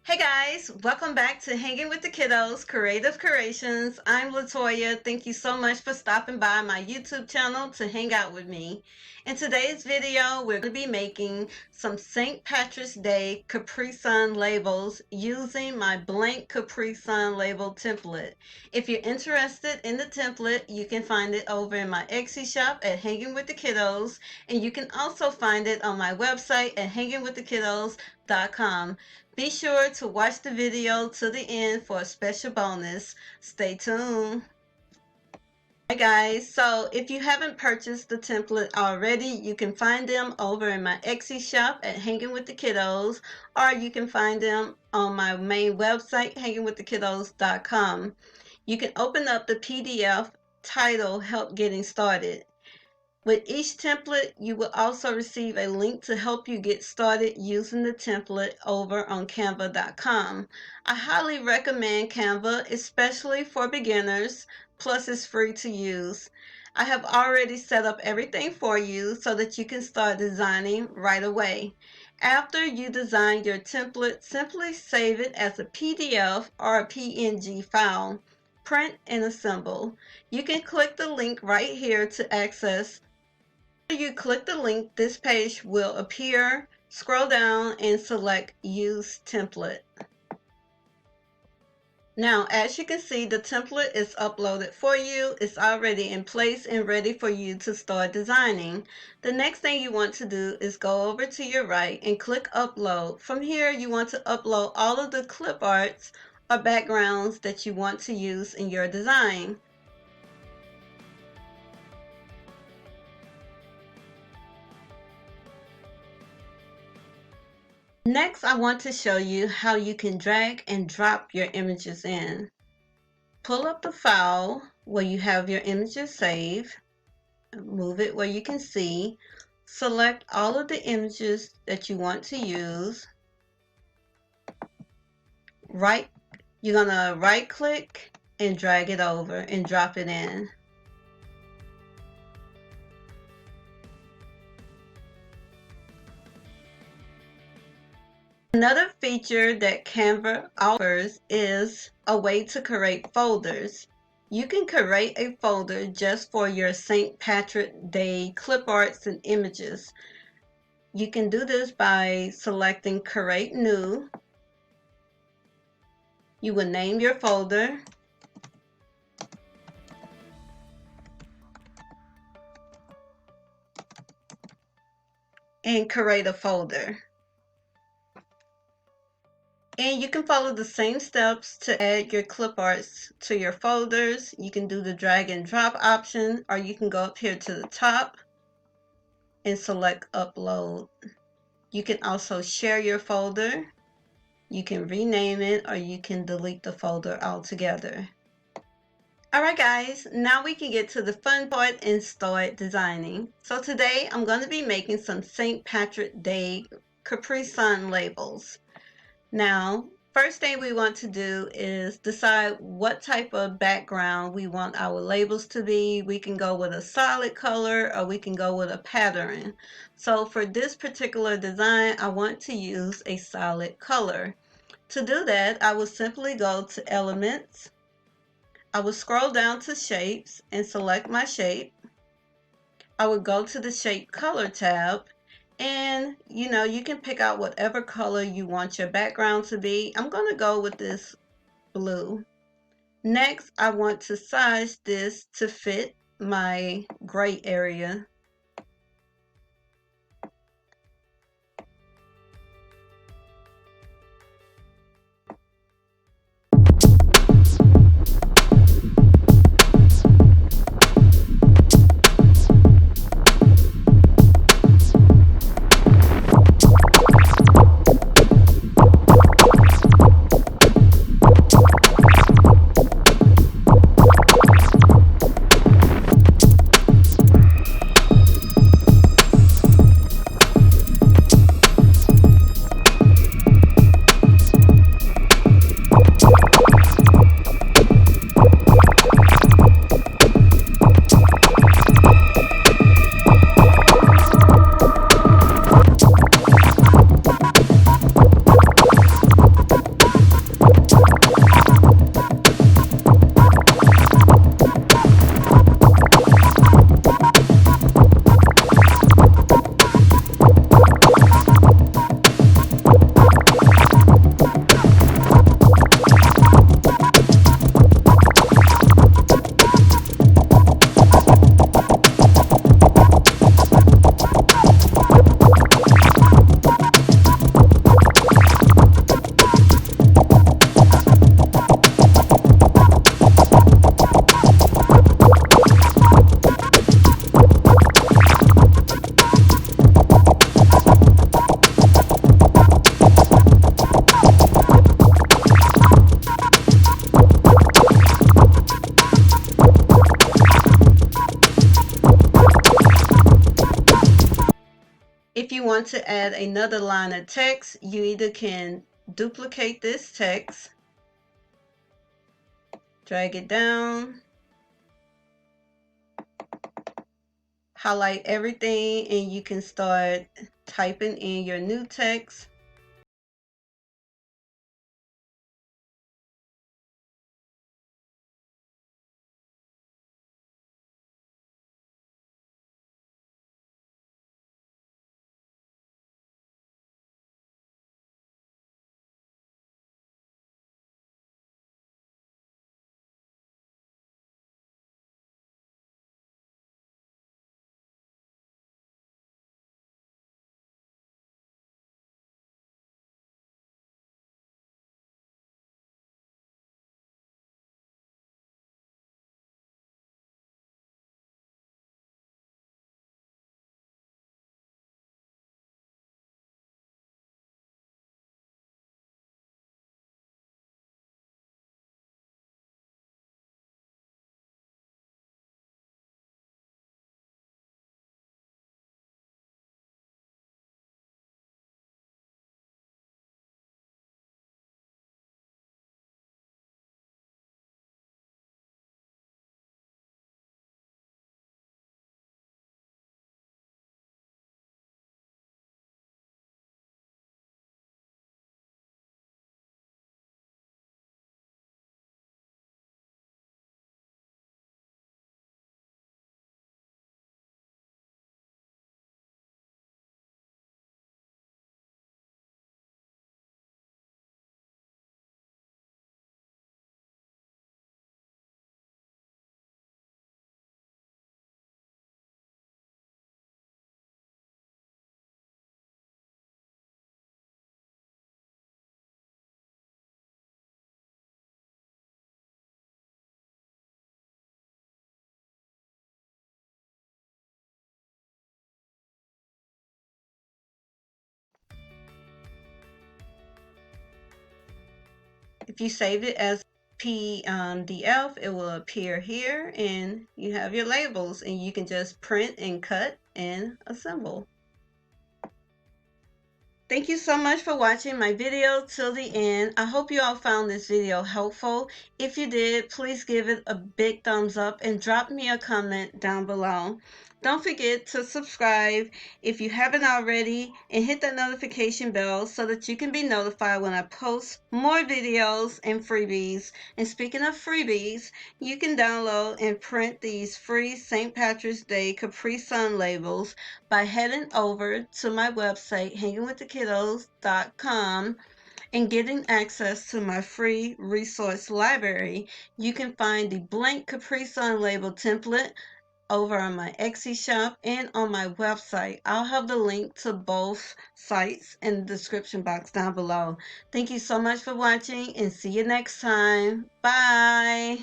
Hey guys, welcome back to Hanging with the Kiddos Creative Creations. I'm Latoya. Thank you so much for stopping by my YouTube channel to hang out with me. In today's video, we're going to be making some St. Patrick's Day Capri Sun labels using my blank Capri Sun label template. If you're interested in the template, you can find it over in my Etsy shop at Hanging with the Kiddos, and you can also find it on my website at hangingwiththekiddos.com. Be sure to watch the video to the end for a special bonus. Stay tuned. Hi guys, so if you haven't purchased the template already, you can find them over in my Etsy shop at Hanging with the Kiddos, or you can find them on my main website, hangingwiththekiddos.com. You can open up the PDF titled Help Getting Started. With each template, you will also receive a link to help you get started using the template over on canva.com. I highly recommend Canva, especially for beginners, plus it's free to use. I have already set up everything for you so that you can start designing right away. After you design your template, simply save it as a PDF or a PNG file. Print and assemble. You can click the link right here to access. After you click the link, this page will appear. Scroll down and select Use Template. Now, as you can see, the template is uploaded for you. It's already in place and ready for you to start designing. The next thing you want to do is go over to your right and click Upload. From here, you want to upload all of the clip arts or backgrounds that you want to use in your design. Next, I want to show you how you can drag and drop your images in. Pull up the file where you have your images saved. Move it where you can see. Select all of the images that you want to use. You're going to right click and drag it over and drop it in. Another feature that Canva offers is a way to create folders. You can create a folder just for your St. Patrick's Day clip arts and images. You can do this by selecting Create New. You will name your folder. And create a folder. And you can follow the same steps to add your clip arts to your folders. You can do the drag and drop option, or you can go up here to the top and select Upload. You can also share your folder. You can rename it, or you can delete the folder altogether. Alright guys, now we can get to the fun part and start designing. So today I'm going to be making some St. Patrick's Day Capri Sun labels. Now, first thing we want to do is decide what type of background we want our labels to be. We can go with a solid color or we can go with a pattern. So for this particular design, I want to use a solid color. To do that, I will simply go to Elements. I will scroll down to Shapes and select my shape. I will go to the Shape Color tab. And you can pick out whatever color you want your background to be. I'm going to go with this blue. Next, I want to size this to fit my gray area. to add another line of text, you either can duplicate this text, drag it down, highlight everything, and you can start typing in your new text. If you save it as PDF, it will appear here, and you have your labels, and you can just print and cut and assemble. Thank you so much for watching my video till the end. I hope you all found this video helpful. If you did, please give it a big thumbs up and drop me a comment down below. Don't forget to subscribe if you haven't already, and hit that notification bell so that you can be notified when I post more videos and freebies. And speaking of freebies, you can download and print these free St. Patrick's Day Capri Sun labels by heading over to my website, hangingwiththekiddos.com, and getting access to my free resource library. You can find the blank Capri Sun label template over on my Etsy shop and on my website. I'll have the link to both sites in the description box down below. Thank you so much for watching, and see you next time. Bye.